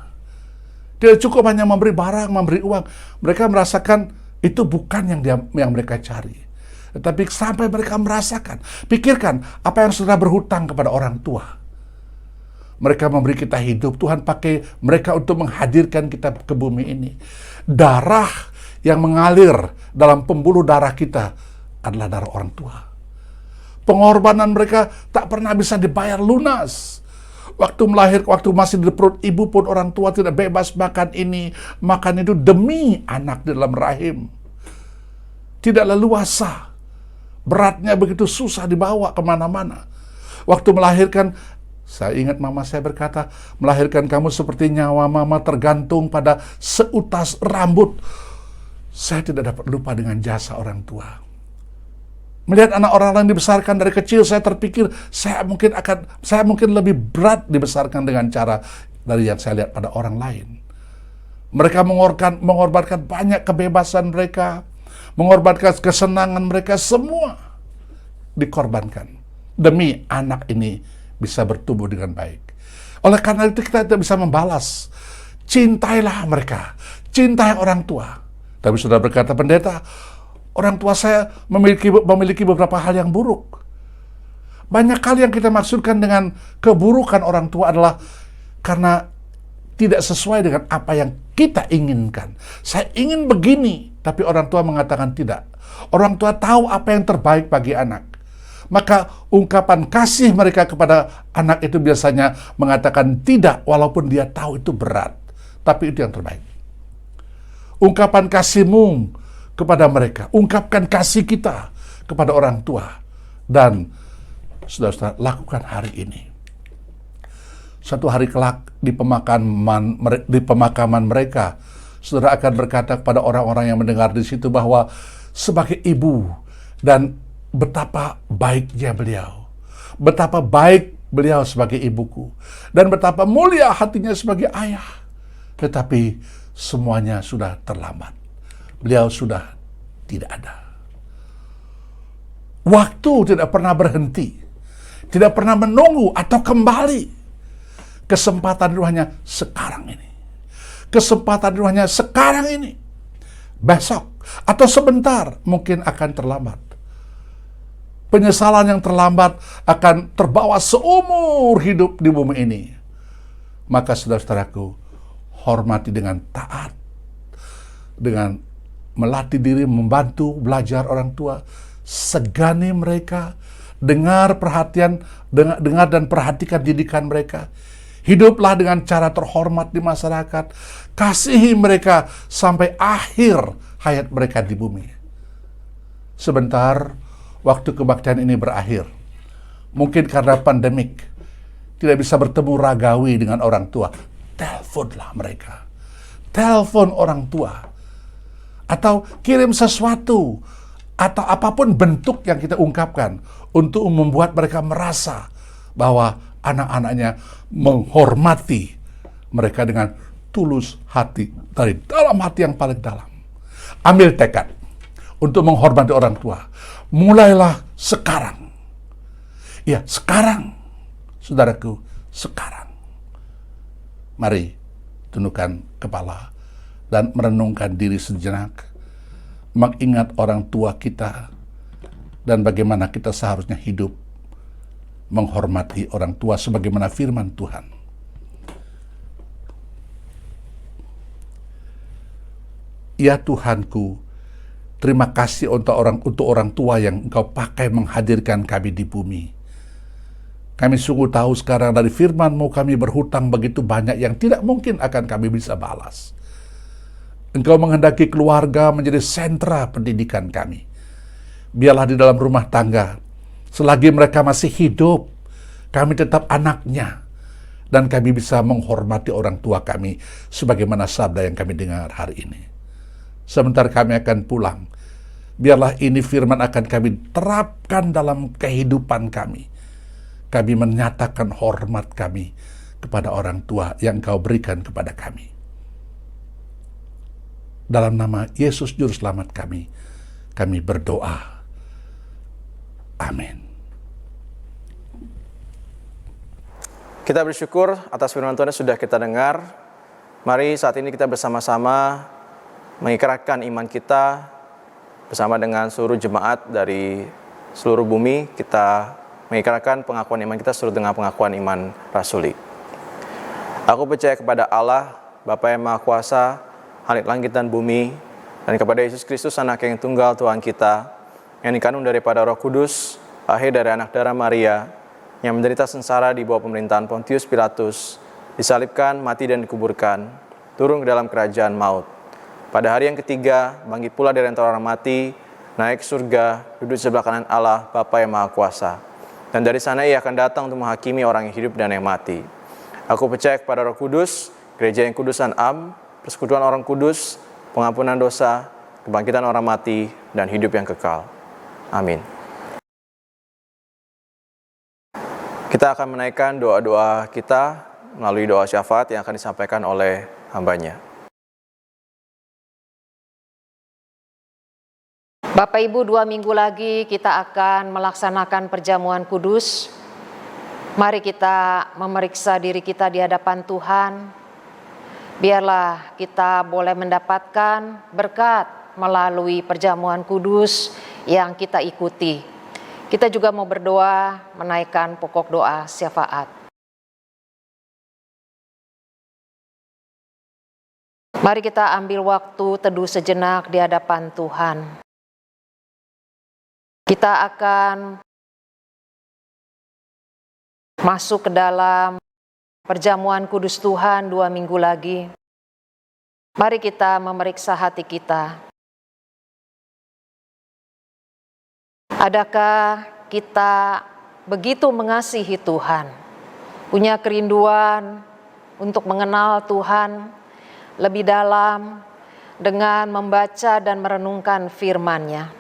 Tidak cukup hanya memberi barang, memberi uang. Mereka merasakan itu bukan yang mereka cari. Tetapi sampai mereka merasakan. Pikirkan apa yang sudah berhutang kepada orang tua. Mereka memberi kita hidup. Tuhan pakai mereka untuk menghadirkan kita ke bumi ini. Darah yang mengalir dalam pembuluh darah kita adalah darah orang tua. Pengorbanan mereka tak pernah bisa dibayar lunas. Waktu masih di perut ibu pun orang tua tidak bebas makan ini, makan itu demi anak di dalam rahim. Tidak leluasa. Beratnya begitu susah dibawa kemana-mana. Waktu melahirkan, saya ingat mama saya berkata, melahirkan kamu seperti nyawa mama tergantung pada seutas rambut. Saya tidak dapat lupa dengan jasa orang tua. Melihat anak orang lain dibesarkan dari kecil, saya terpikir saya mungkin lebih berat dibesarkan dengan cara dari yang saya lihat pada orang lain. Mereka mengorbankan banyak kebebasan mereka, mengorbankan kesenangan mereka, semua dikorbankan demi anak ini bisa bertumbuh dengan baik. Oleh karena itu kita tidak bisa membalas. Cintailah mereka, cintai orang tua. Tapi sudah berkata pendeta, orang tua saya memiliki beberapa hal yang buruk. Banyak hal yang kita maksudkan dengan keburukan orang tua adalah karena tidak sesuai dengan apa yang kita inginkan. Saya ingin begini, tapi orang tua mengatakan tidak. Orang tua tahu apa yang terbaik bagi anak. Maka ungkapan kasih mereka kepada anak itu biasanya mengatakan tidak, walaupun dia tahu itu berat. Tapi itu yang terbaik. Ungkapan kasihmu kepada mereka, ungkapkan kasih kita kepada orang tua. Dan saudara-saudara, lakukan hari ini. Suatu hari kelak di pemakaman mereka, saudara akan berkata kepada orang-orang yang mendengar di situ bahwa sebagai ibu dan betapa baiknya beliau, betapa baik beliau sebagai ibuku, dan betapa mulia hatinya sebagai ayah. Tetapi semuanya sudah terlambat. Beliau sudah tidak ada. Waktu tidak pernah berhenti, tidak pernah menunggu atau kembali. Kesempatan itu hanya sekarang ini. Kesempatan itu hanya sekarang ini. Besok atau sebentar mungkin akan terlambat. Penyesalan yang terlambat akan terbawa seumur hidup di bumi ini. Maka saudara-saudaraku, hormati dengan taat, dengan melatih diri, membantu, belajar orang tua, segani mereka, dengar dan perhatikan didikan mereka. Hiduplah dengan cara terhormat di masyarakat, kasihi mereka sampai akhir hayat mereka di bumi. Sebentar, waktu kebaktian ini berakhir. Mungkin karena pandemik, tidak bisa bertemu ragawi dengan orang tua. Teleponlah mereka. Telepon orang tua. Atau kirim sesuatu. Atau apapun bentuk yang kita ungkapkan. Untuk membuat mereka merasa bahwa anak-anaknya menghormati mereka dengan tulus hati. Dari dalam hati yang paling dalam. Ambil tekad untuk menghormati orang tua. Mulailah sekarang. Ya, sekarang. Saudaraku, sekarang. Mari tundukkan kepala dan merenungkan diri sejenak, mengingat orang tua kita dan bagaimana kita seharusnya hidup menghormati orang tua sebagaimana firman Tuhan. Ya Tuhanku, terima kasih untuk orang tua yang Engkau pakai menghadirkan kami di bumi. Kami sungguh tahu sekarang dari firman-Mu kami berhutang begitu banyak yang tidak mungkin akan kami bisa balas. Engkau menghendaki keluarga menjadi sentra pendidikan kami. Biarlah di dalam rumah tangga, selagi mereka masih hidup, kami tetap anaknya. Dan kami bisa menghormati orang tua kami sebagaimana sabda yang kami dengar hari ini. Sebentar kami akan pulang. Biarlah ini firman akan kami terapkan dalam kehidupan kami. Kami menyatakan hormat kami kepada orang tua yang Engkau berikan kepada kami. Dalam nama Yesus Juru Selamat kami berdoa. Amin. Kita bersyukur atas firman Tuhan yang sudah kita dengar. Mari saat ini kita bersama-sama mengikrarkan iman kita bersama dengan seluruh jemaat dari seluruh bumi. Kita mengikrarkan pengakuan iman kita seluruh dengan pengakuan iman rasuli. Aku percaya kepada Allah, Bapa yang Maha Kuasa, Khalik langit dan bumi, dan kepada Yesus Kristus, Anak yang tunggal Tuhan kita, yang dikandung daripada Roh Kudus, lahir dari anak darah Maria, yang menderita sengsara di bawah pemerintahan Pontius Pilatus, disalibkan, mati dan dikuburkan, turun ke dalam kerajaan maut. Pada hari yang ketiga, bangkit pula dari antara orang mati, naik ke surga, duduk di sebelah kanan Allah, Bapa yang Maha Kuasa. Dan dari sana ia akan datang untuk menghakimi orang yang hidup dan yang mati. Aku percaya kepada Roh Kudus, gereja yang kudus dan am, persekutuan orang kudus, pengampunan dosa, kebangkitan orang mati, dan hidup yang kekal. Amin. Kita akan menaikkan doa-doa kita melalui doa syafaat yang akan disampaikan oleh hambanya. Bapak Ibu, 2 minggu lagi kita akan melaksanakan perjamuan kudus. Mari kita memeriksa diri kita di hadapan Tuhan. Biarlah kita boleh mendapatkan berkat melalui perjamuan kudus yang kita ikuti. Kita juga mau berdoa menaikkan pokok doa syafaat. Mari kita ambil waktu teduh sejenak di hadapan Tuhan. Kita akan masuk ke dalam perjamuan kudus Tuhan 2 minggu lagi. Mari kita memeriksa hati kita. Adakah kita begitu mengasihi Tuhan, punya kerinduan untuk mengenal Tuhan lebih dalam dengan membaca dan merenungkan firman-Nya?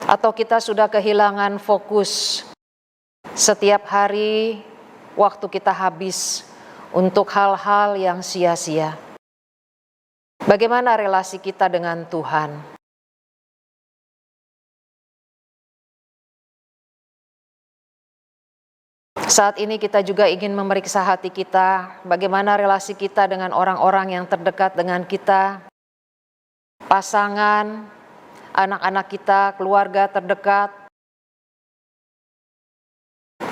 Atau kita sudah kehilangan fokus, setiap hari waktu kita habis untuk hal-hal yang sia-sia? Bagaimana relasi kita dengan Tuhan? Saat ini kita juga ingin memeriksa hati kita, bagaimana relasi kita dengan orang-orang yang terdekat dengan kita, pasangan, anak-anak kita, keluarga terdekat,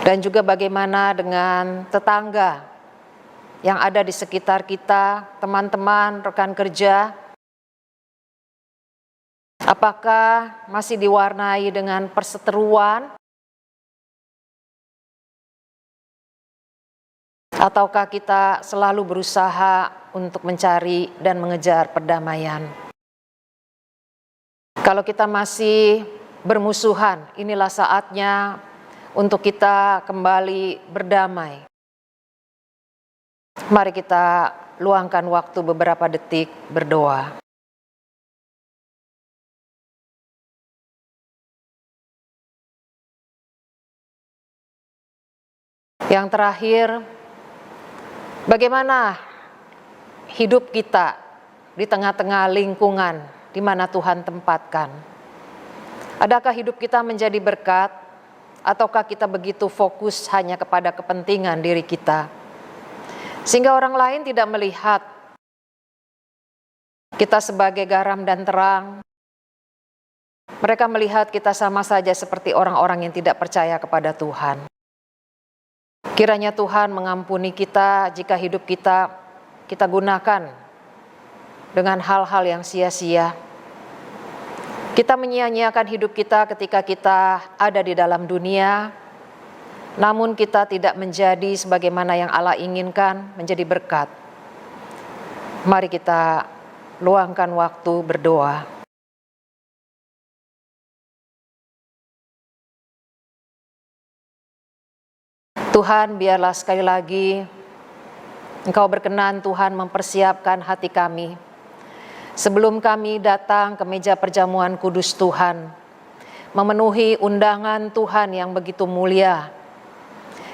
dan juga bagaimana dengan tetangga yang ada di sekitar kita, teman-teman, rekan kerja. Apakah masih diwarnai dengan perseteruan? Ataukah kita selalu berusaha untuk mencari dan mengejar perdamaian? Kalau kita masih bermusuhan, inilah saatnya untuk kita kembali berdamai. Mari kita luangkan waktu beberapa detik berdoa. Yang terakhir, bagaimana hidup kita di tengah-tengah lingkungan di mana Tuhan tempatkan. Adakah hidup kita menjadi berkat, ataukah kita begitu fokus hanya kepada kepentingan diri kita, sehingga orang lain tidak melihat kita sebagai garam dan terang. Mereka melihat kita sama saja seperti orang-orang yang tidak percaya kepada Tuhan. Kiranya Tuhan mengampuni kita jika hidup kita gunakan dengan hal-hal yang sia-sia. Kita menyia-nyiakan hidup kita ketika kita ada di dalam dunia, namun kita tidak menjadi sebagaimana yang Allah inginkan, menjadi berkat. Mari kita luangkan waktu berdoa. Tuhan, biarlah sekali lagi Engkau berkenan Tuhan mempersiapkan hati kami. Sebelum kami datang ke meja perjamuan kudus Tuhan, memenuhi undangan Tuhan yang begitu mulia,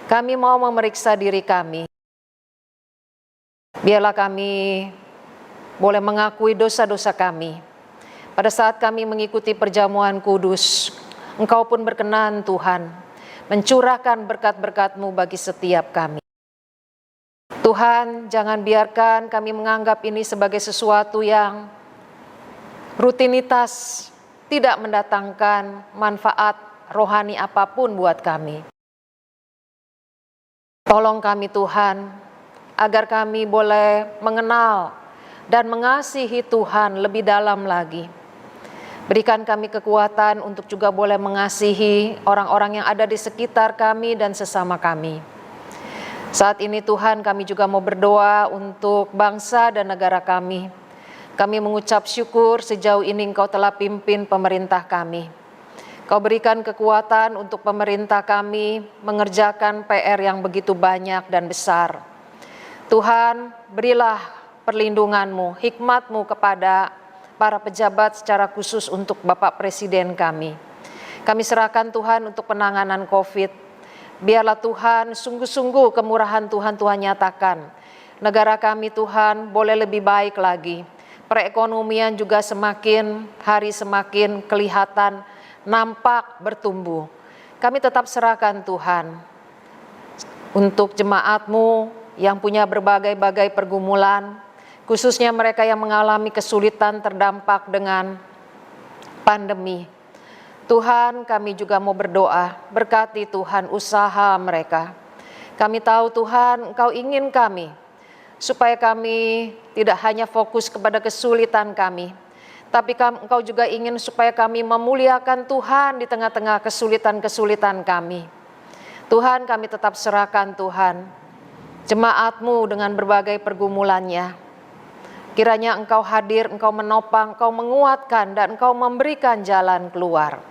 kami mau memeriksa diri kami. Biarlah kami boleh mengakui dosa-dosa kami. Pada saat kami mengikuti perjamuan kudus, Engkau pun berkenan Tuhan mencurahkan berkat-berkat-Mu bagi setiap kami. Tuhan, jangan biarkan kami menganggap ini sebagai sesuatu yang rutinitas, tidak mendatangkan manfaat rohani apapun buat kami. Tolong kami Tuhan, agar kami boleh mengenal dan mengasihi Tuhan lebih dalam lagi. Berikan kami kekuatan untuk juga boleh mengasihi orang-orang yang ada di sekitar kami dan sesama kami. Saat ini Tuhan, kami juga mau berdoa untuk bangsa dan negara kami. Kami mengucap syukur sejauh ini Engkau telah pimpin pemerintah kami. Kau berikan kekuatan untuk pemerintah kami mengerjakan PR yang begitu banyak dan besar. Tuhan, berilah perlindungan-Mu, hikmat-Mu kepada para pejabat secara khusus untuk Bapak Presiden kami. Kami serahkan Tuhan untuk penanganan COVID. Biarlah Tuhan sungguh-sungguh kemurahan Tuhan nyatakan. Negara kami Tuhan boleh lebih baik lagi. Perekonomian juga semakin hari semakin kelihatan nampak bertumbuh. Kami tetap serahkan Tuhan untuk jemaat-Mu yang punya berbagai-bagai pergumulan, khususnya mereka yang mengalami kesulitan terdampak dengan pandemi. Tuhan, kami juga mau berdoa, berkati Tuhan usaha mereka. Kami tahu Tuhan, Engkau ingin kami, supaya kami tidak hanya fokus kepada kesulitan kami, tapi Engkau juga ingin supaya kami memuliakan Tuhan di tengah-tengah kesulitan-kesulitan kami. Tuhan, kami tetap serahkan Tuhan, jemaat-Mu dengan berbagai pergumulannya. Kiranya Engkau hadir, Engkau menopang, Engkau menguatkan, dan Engkau memberikan jalan keluar.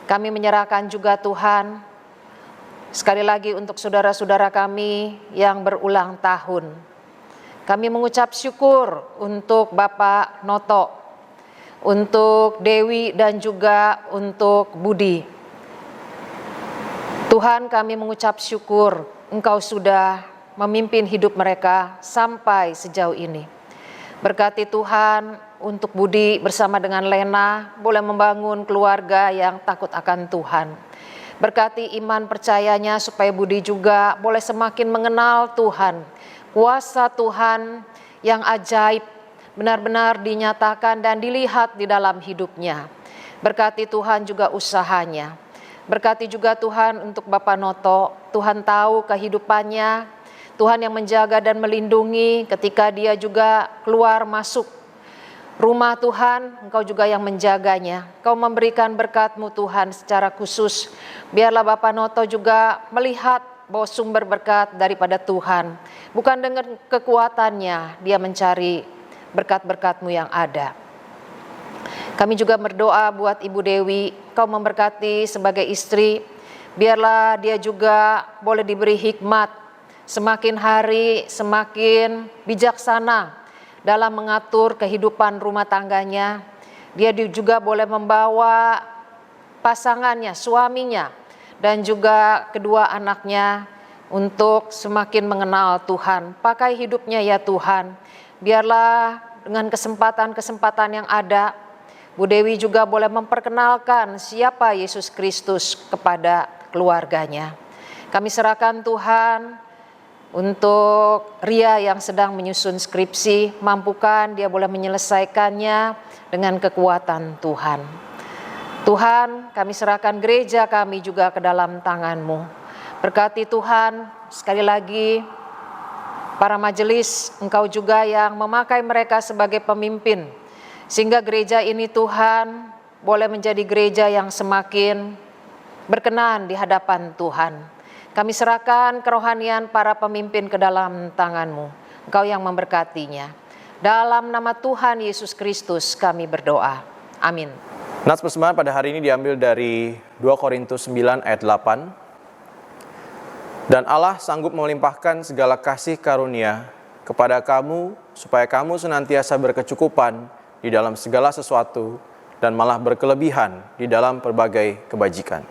Kami menyerahkan juga Tuhan, sekali lagi untuk saudara-saudara kami yang berulang tahun. Kami mengucap syukur untuk Bapak Noto, untuk Dewi dan juga untuk Budi. Tuhan, kami mengucap syukur Engkau sudah memimpin hidup mereka sampai sejauh ini. Berkati Tuhan untuk Budi bersama dengan Lena boleh membangun keluarga yang takut akan Tuhan. Berkati iman percayanya supaya Budi juga boleh semakin mengenal Tuhan. Kuasa Tuhan yang ajaib benar-benar dinyatakan dan dilihat di dalam hidupnya. Berkati Tuhan juga usahanya. Berkati juga Tuhan untuk Bapak Noto. Tuhan tahu kehidupannya. Tuhan yang menjaga dan melindungi ketika dia juga keluar masuk rumah Tuhan, Engkau juga yang menjaganya. Engkau memberikan berkat-Mu Tuhan secara khusus. Biarlah Bapak Noto juga melihat bahwa sumber berkat daripada Tuhan. Bukan dengan kekuatannya dia mencari berkat-berkat-Mu yang ada. Kami juga berdoa buat Ibu Dewi, Engkau memberkati sebagai istri. Biarlah dia juga boleh diberi hikmat, semakin hari semakin bijaksana dalam mengatur kehidupan rumah tangganya. Dia juga boleh membawa pasangannya, suaminya, dan juga kedua anaknya untuk semakin mengenal Tuhan. Pakai hidupnya ya Tuhan. Biarlah dengan kesempatan-kesempatan yang ada, Bu Dewi juga boleh memperkenalkan siapa Yesus Kristus kepada keluarganya. Kami serahkan Tuhan untuk Ria yang sedang menyusun skripsi, mampukan dia boleh menyelesaikannya dengan kekuatan Tuhan. Tuhan, kami serahkan gereja kami juga ke dalam tangan-Mu. Berkati Tuhan, sekali lagi para majelis, Engkau juga yang memakai mereka sebagai pemimpin, sehingga gereja ini Tuhan boleh menjadi gereja yang semakin berkenan di hadapan Tuhan. Kami serahkan kerohanian para pemimpin ke dalam tangan-Mu. Engkau yang memberkatinya. Dalam nama Tuhan Yesus Kristus kami berdoa. Amin. Nats persembahan pada hari ini diambil dari 2 Korintus 9 ayat 8. Dan Allah sanggup melimpahkan segala kasih karunia kepada kamu supaya kamu senantiasa berkecukupan di dalam segala sesuatu dan malah berkelebihan di dalam berbagai kebajikan.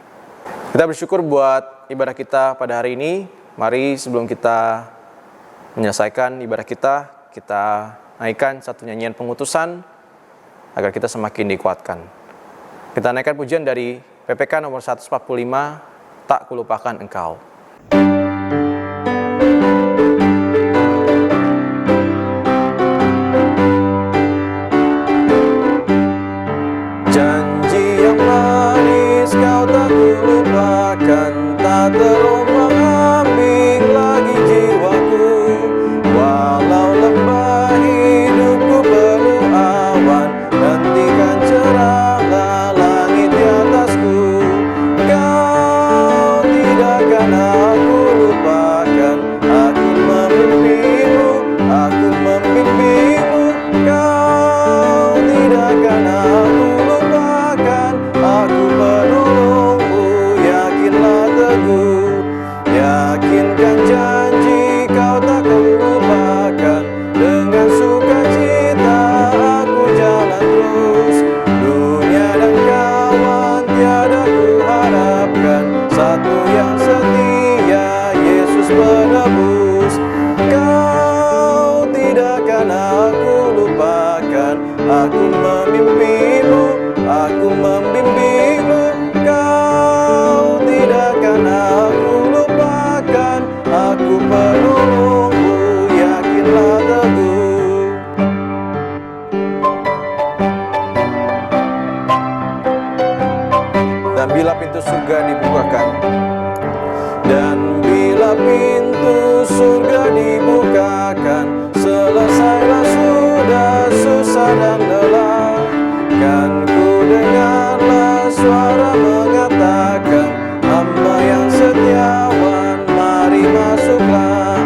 Kita bersyukur buat ibadah kita pada hari ini. Mari sebelum kita menyelesaikan ibadah kita naikkan satu nyanyian pengutusan agar kita semakin dikuatkan. Kita naikkan pujian dari PPK nomor 145, Tak Kulupakan Engkau. Janji yang manis kau tak kulupakan, tak terombang-ambing lagi jiwaku. Walau lembah hidupku penuh awan, hentikan cerahlah langit di atasku. Kau tidak akan aku lupakan, aku memimpimu, aku memimpimu. Kau tidak akan aku lupakan, aku penolongmu, yakinlah teguh. Yakinkan janji kau tak lupakan, dengan sukacita aku jalan terus. Dunia dan kawan tiada ku harapkan, satu yang setia, Yesus penebus. Kau tidak akan aku lupakan, aku memimpimu, aku membimbingmu. Kau tidak akan aku lupakan, aku penolongmu, yakinlah teguh. Dan bila pintu surga dibukakan, dan bila pintu surga dibukakan, selesailah sudah susah dan lelah. Kan ku dengarlah suara mengatakan, hamba yang setiawan, mari masuklah.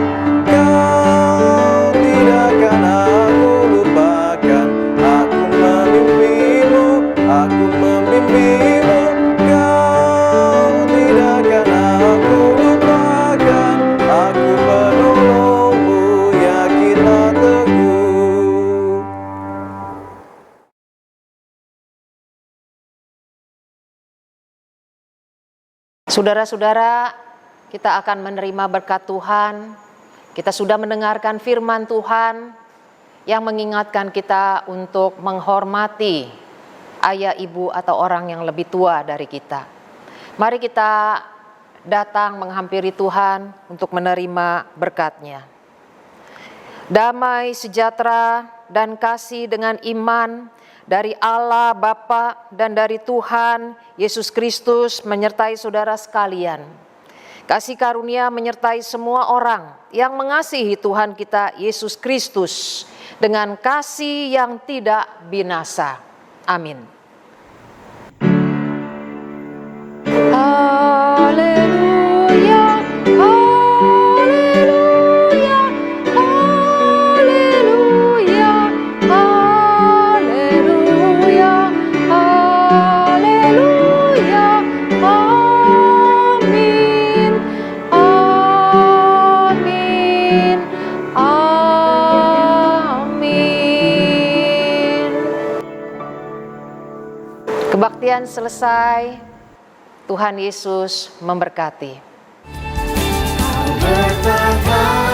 Kau tidak akan aku lupakan, aku memimpimu, aku memimpimu. Kau tidak akan aku lupakan, aku penolongmu, yakinlah teguh. Saudara-saudara, kita akan menerima berkat Tuhan. Kita sudah mendengarkan firman Tuhan yang mengingatkan kita untuk menghormati ayah, ibu, atau orang yang lebih tua dari kita. Mari kita datang menghampiri Tuhan untuk menerima berkat-Nya. Damai, sejahtera, dan kasih dengan iman dari Allah Bapa dan dari Tuhan Yesus Kristus menyertai saudara sekalian. Kasih karunia menyertai semua orang yang mengasihi Tuhan kita Yesus Kristus dengan kasih yang tidak binasa. Amin. Haleluya, haleluya, haleluya, haleluya, haleluya, amin, amin, amin. Kebaktian selesai. Tuhan Yesus memberkati. Kau bertahan